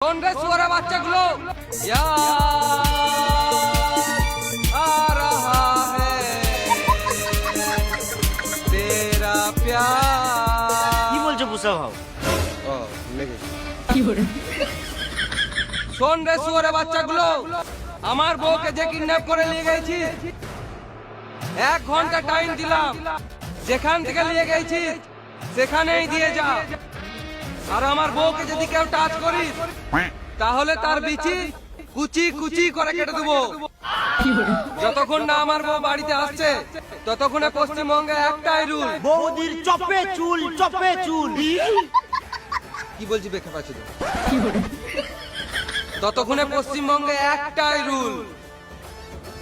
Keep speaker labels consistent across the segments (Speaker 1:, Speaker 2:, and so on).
Speaker 1: कौन रे सुअर बच्चा गुलो आ रहा है तेरा प्यार
Speaker 2: কি বলছো পুষা ভাও?
Speaker 1: শোন রে সুয়ারে বাচ্চাগুলো, আমার বউকে যে কিডন্যাপ করে নিয়ে গেছি, 1 ঘন্টা টাইম দিলাম, যেখান থেকে নিয়ে গেছি সেখানেই দিয়ে যা। আর আমার বউকে যদি কেউ টাচ করিস তাহলে তার বিচি কুচি কুচি করে কেটে দেবো। যতক্ষণ না আমার বউ বাড়িতে আসছে ততক্ষণে পশ্চিমবঙ্গে একটাই রুল।
Speaker 2: বৌদির চপে চুল চপে চুল।
Speaker 1: কি বলছি বেখা পাচ্ছি তো? ততক্ষণে পশ্চিমবঙ্গে একটাই রুল,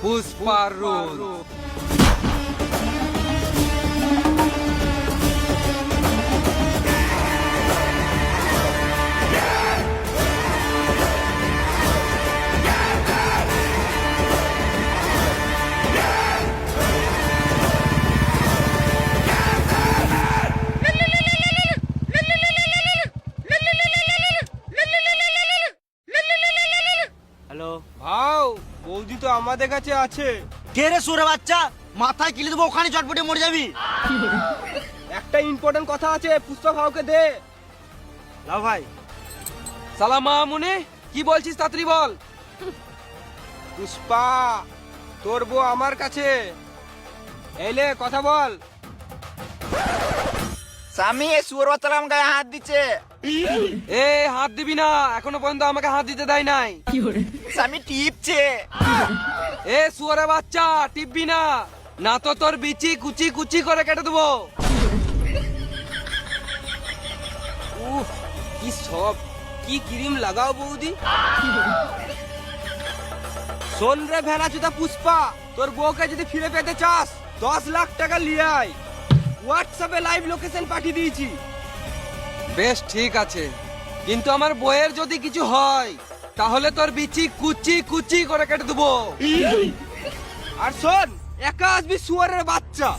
Speaker 1: পুষ্পার রুল।
Speaker 2: হ্যালো,
Speaker 3: ভাও, বৌদি তো আমাদের কাছে আছে।
Speaker 2: কে রে সুরে বাচ্চা? মাথায় কিলে দেবো, ওখানে চটপটে মরে যাবি।
Speaker 3: একটা ইম্পর্টেন্ট কথা আছে, পুষ্পা ভাওকে দে।
Speaker 2: লাও ভাই।
Speaker 1: সালাম মামুনি, কি বলছিস তাড়াতাড়ি বল।
Speaker 3: পুষ্পা, তোর বউ আমার কাছে। এলে কথা বল।
Speaker 4: স্বামী এই সুয়ার বাচ্চারা আমার গায়ে হাত দিচ্ছে।
Speaker 1: এ হাত দিবি না, এখনো পর্যন্ত আমাকে হাত দিতে দেয় নাই।
Speaker 4: স্বামী টিপছে।
Speaker 1: এ সুয়ারে বাচ্চা, টিপবি না, না তো তোর বিচি কুচি কুচি করে কেটে দেবো।
Speaker 3: উফ, কি সব, কি ক্রিম লাগাও বৌদি। শোন রে ভেড়া চুদা পুষ্পা, তোর বউকে যদি ফিরে পেতে চাস 10 লাখ টাকা নিয়ে আয়। হোয়াটসঅ্যাপে লাইভ লোকেশন পাঠিয়ে দিয়েছি।
Speaker 1: বেশ ঠিক আছে, কিন্তু আমার বইয়ের যদি কিছু হয় তাহলে তোর বিচি কুচি কুচি করে কেটে দেবো।
Speaker 3: আর শোন, একা আসবি শুয়ারের বাচ্চা।